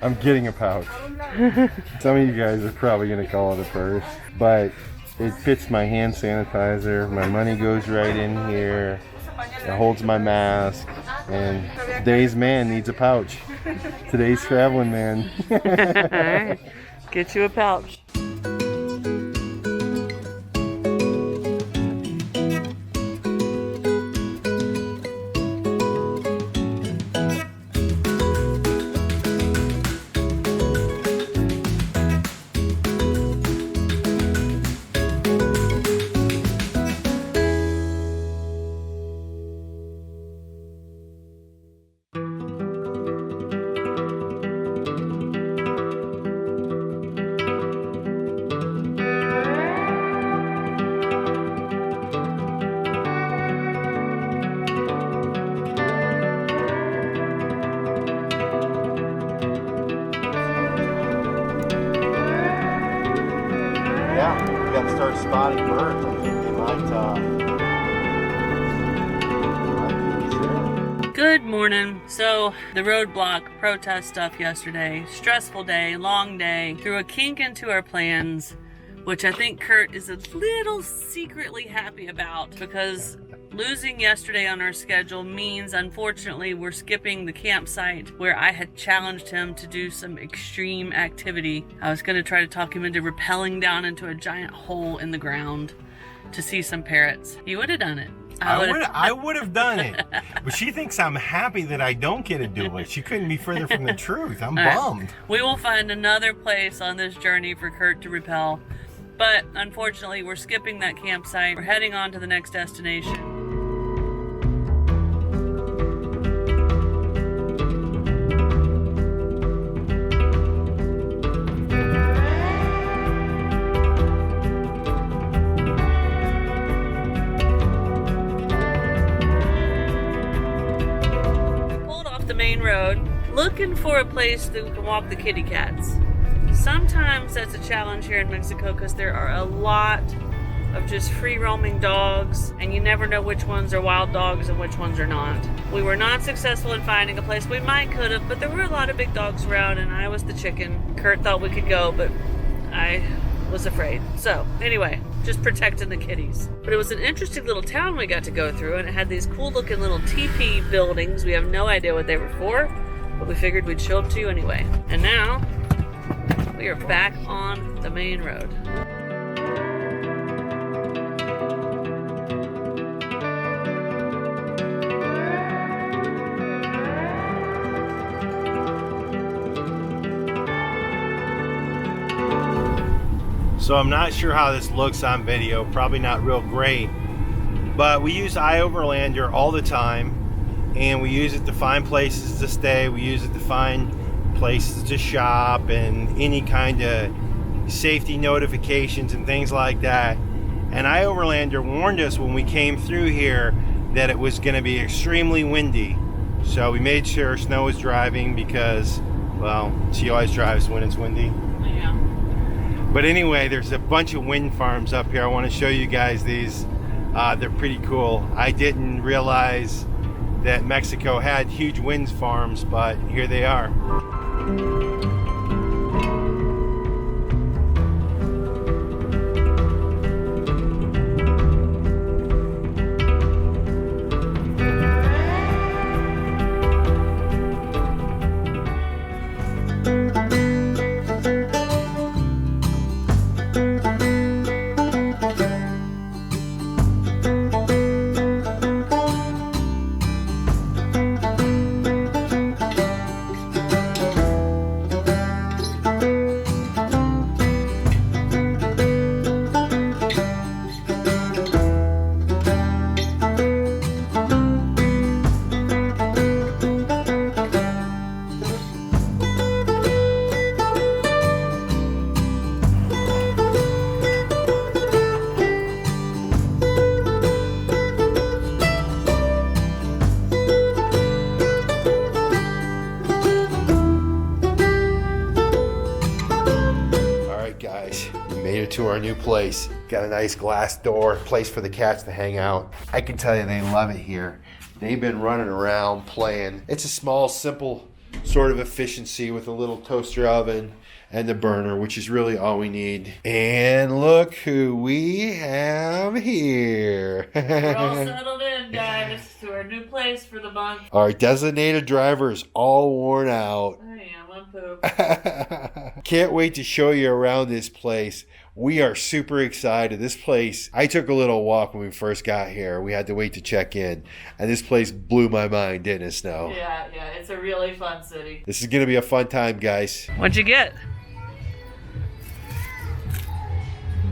I'm getting a pouch. Some of you guys are probably going to call it a purse, but it fits my hand sanitizer. My money goes right in here. It holds my mask. And today's man needs a pouch. Today's traveling man. All right, get you a pouch. Yeah, we got to start spotting birds. I think they might be Good morning. So the roadblock protest stuff yesterday, stressful day, long day, threw a kink into our plans, which I think Curt is a little secretly happy about, because losing yesterday on our schedule means, unfortunately, we're skipping the campsite where I had challenged him to do some extreme activity. I was going to try to talk him into rappelling down into a giant hole in the ground to see some parrots. He would have done it. I would have done it. But she thinks I'm happy that I don't get to do it. She couldn't be further from the truth. I'm bummed. We will find another place on this journey for Curt to rappel. But unfortunately, we're skipping that campsite. We're heading on to the next destination. Main road, looking for a place that we can walk the kitty cats. Sometimes that's a challenge here in Mexico because there are a lot of just free roaming dogs, and you never know which ones are wild dogs and which ones are not. We were not successful in finding a place. We might could have, but there were a lot of big dogs around and I was the chicken. Curt thought we could go, but I was afraid. So anyway, just protecting the kitties. But it was an interesting little town we got to go through, and it had these cool looking little teepee buildings. We have no idea what they were for, but we figured we'd show them to you anyway. And now we are back on the main road. So I'm not sure how this looks on video, probably not real great, but we use iOverlander all the time, and we use it to find places to stay, we use it to find places to shop and any kind of safety notifications and things like that. And iOverlander warned us when we came through here that it was going to be extremely windy, so we made sure Snow was driving because, well, she always drives when it's windy. Yeah. But anyway, there's a bunch of wind farms up here. I want to show you guys these. They're pretty cool. I didn't realize that Mexico had huge wind farms, but here they are. To our new place. Got a nice glass door, place for the cats to hang out. I can tell you they love it here. They've been running around playing. It's a small, simple sort of efficiency with a little toaster oven and the burner, which is really all we need. And look who we have here. We're all settled in, guys, to our new place for the month. Our designated driver is all worn out. I am, I'm poop. Can't wait to show you around this place. We are super excited. This place, I took a little walk when we first got here. We had to wait to check in. And this place blew my mind, didn't it, Snow? Yeah, it's a really fun city. This is going to be a fun time, guys. What'd you get?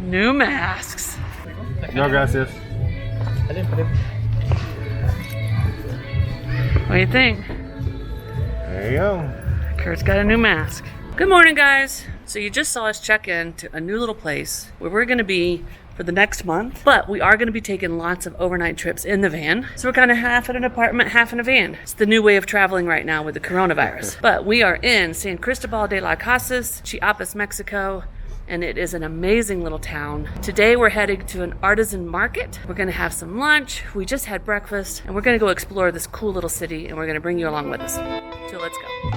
New masks. No, gracias. What do you think? There you go. Kurt's got a new mask. Good morning, guys. So you just saw us check in to a new little place where we're going to be for the next month, but we are going to be taking lots of overnight trips in the van. So we're kind of half in an apartment, half in a van. It's the new way of traveling right now with the coronavirus. But we are in San Cristobal de las Casas, Chiapas, Mexico, and it is an amazing little town. Today we're heading to an artisan market. We're going to have some lunch. We just had breakfast, and we're going to go explore this cool little city, and we're going to bring you along with us. So let's go.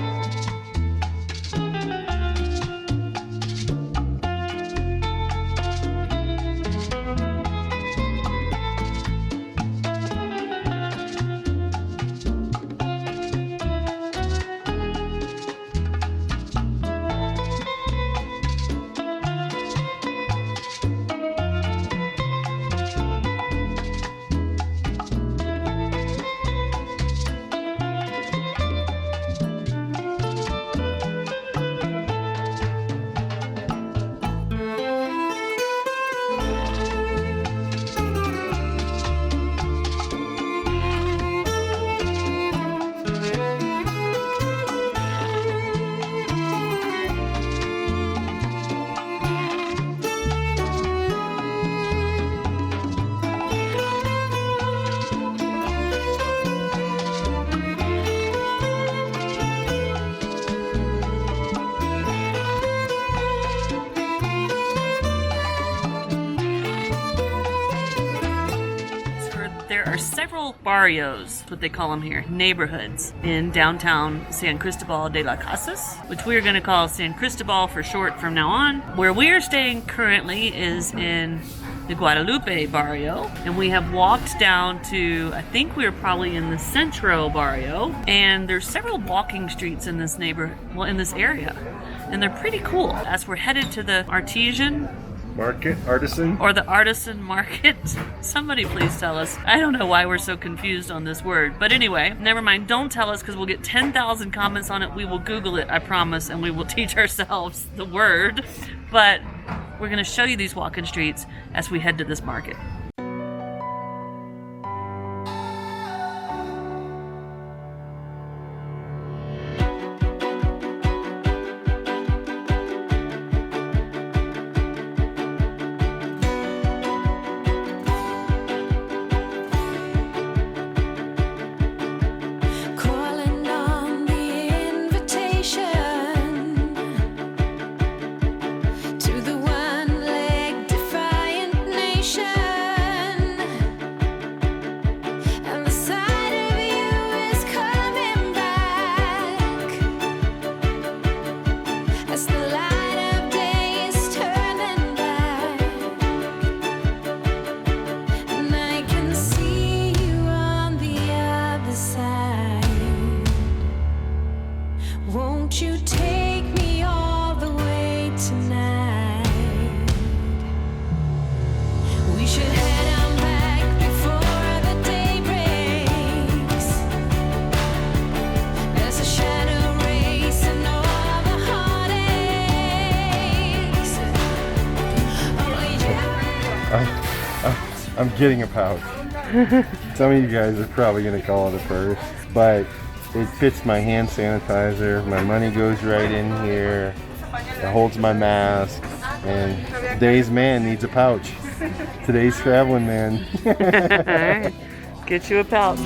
There are several barrios, what they call them here, neighborhoods in downtown San Cristobal de las Casas, which we are going to call San Cristobal for short from now on. Where we are staying currently is in the Guadalupe barrio, and we have walked down to, I think we were probably in the Centro barrio, and there's several walking streets in this in this area, and they're pretty cool. As we're headed to the Artisan Market. Somebody please tell us. I don't know why we're so confused on this word. But anyway, never mind. Don't tell us because we'll get 10,000 comments on it. We will Google it, I promise, and we will teach ourselves the word. But we're going to show you these walking streets as we head to this market. I'm getting a pouch. Some of you guys are probably going to call it a purse, but it fits my hand sanitizer. My money goes right in here. It holds my mask. And today's man needs a pouch. Today's traveling man. Alright, get you a pouch.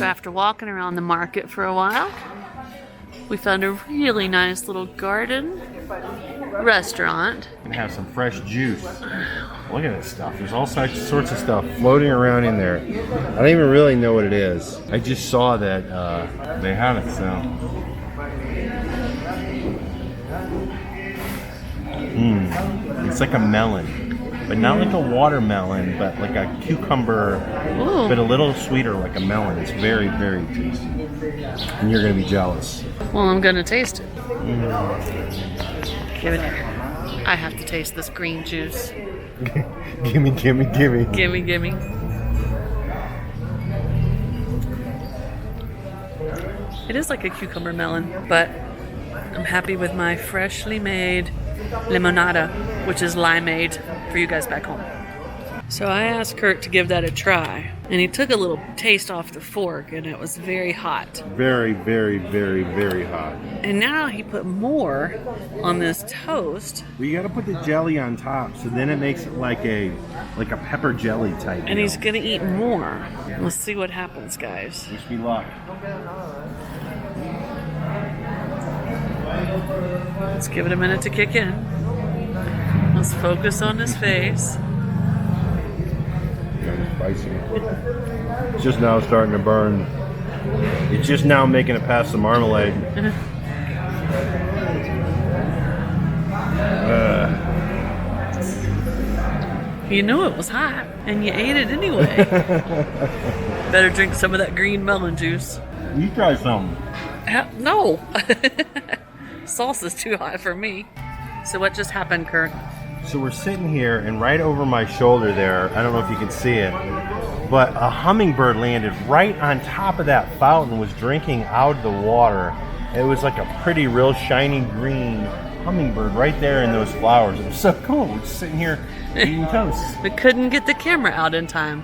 after walking around the market for a while, we found a really nice little garden restaurant. And have some fresh juice. Look at this stuff. There's all sorts of stuff floating around in there. I don't even really know what it is. I just saw that they had it, so. It's like a melon, but not like a watermelon, but like a cucumber, but a little sweeter like a melon. It's very, very tasty. And you're going to be jealous. Well, I'm going to taste it. Give it here. I have to taste this green juice. Gimme, gimme, gimme. Gimme, gimme. It is like a cucumber melon, but I'm happy with my freshly made limonada, which is limeade for you guys back home. So I asked Curt to give that a try, and he took a little taste off the fork, and it was very hot. Very, very, very, very hot. And now he put more on this toast. Well, you got to put the jelly on top, so then it makes it like a pepper jelly type. And he's gonna eat more. Let's see what happens, guys. Wish me luck. Let's give it a minute to kick in. Let's focus on his face. Spicy. It's just now starting to burn. It's just now making it past the marmalade. You knew it was hot, and you ate it anyway. Better drink some of that green melon juice. You try some. No. Salsa's too hot for me. So what just happened, Curt? So we're sitting here, and right over my shoulder there, I don't know if you can see it, but a hummingbird landed right on top of that fountain, was drinking out of the water. It was like a pretty, real shiny green hummingbird right there in those flowers. It was so cool. We're just sitting here eating toast. We couldn't get the camera out in time.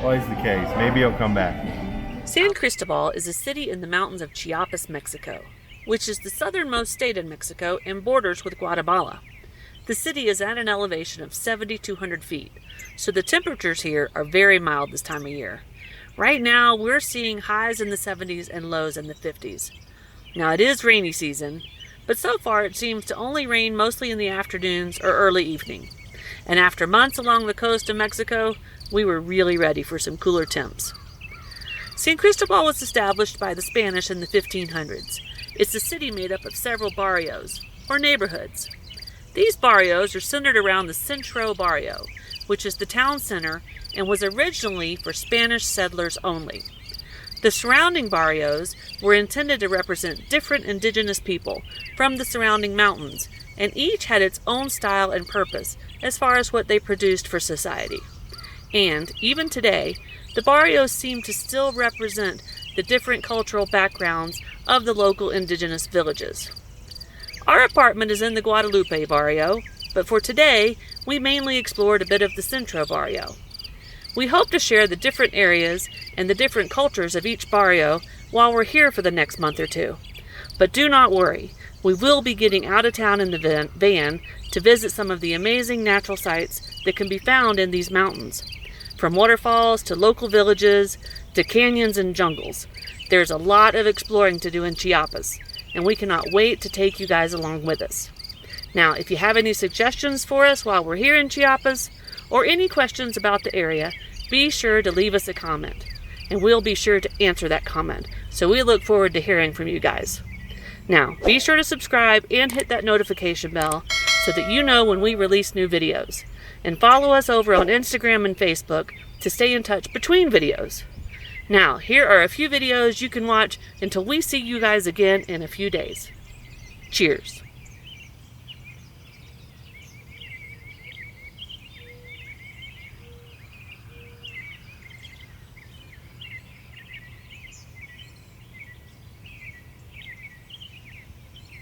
Always the case. Maybe he'll come back. San Cristobal is a city in the mountains of Chiapas, Mexico, which is the southernmost state in Mexico and borders with Guatemala. The city is at an elevation of 7,200 feet, so the temperatures here are very mild this time of year. Right now, we're seeing highs in the 70s and lows in the 50s. Now, it is rainy season, but so far it seems to only rain mostly in the afternoons or early evening. And after months along the coast of Mexico, we were really ready for some cooler temps. San Cristobal was established by the Spanish in the 1500s. It's a city made up of several barrios, or neighborhoods. These barrios are centered around the Centro Barrio, which is the town center and was originally for Spanish settlers only. The surrounding barrios were intended to represent different indigenous people from the surrounding mountains, and each had its own style and purpose as far as what they produced for society. And, even today, the barrios seem to still represent the different cultural backgrounds of the local indigenous villages. Our apartment is in the Guadalupe barrio, but for today, we mainly explored a bit of the Centro barrio. We hope to share the different areas and the different cultures of each barrio while we're here for the next month or two. But do not worry, we will be getting out of town in the van to visit some of the amazing natural sights that can be found in these mountains. From waterfalls to local villages to canyons and jungles, there's a lot of exploring to do in Chiapas, and we cannot wait to take you guys along with us. Now, if you have any suggestions for us while we're here in Chiapas, or any questions about the area, be sure to leave us a comment, and we'll be sure to answer that comment. So we look forward to hearing from you guys. Now, be sure to subscribe and hit that notification bell so that you know when we release new videos. And follow us over on Instagram and Facebook to stay in touch between videos. Now, here are a few videos you can watch until we see you guys again in a few days. Cheers.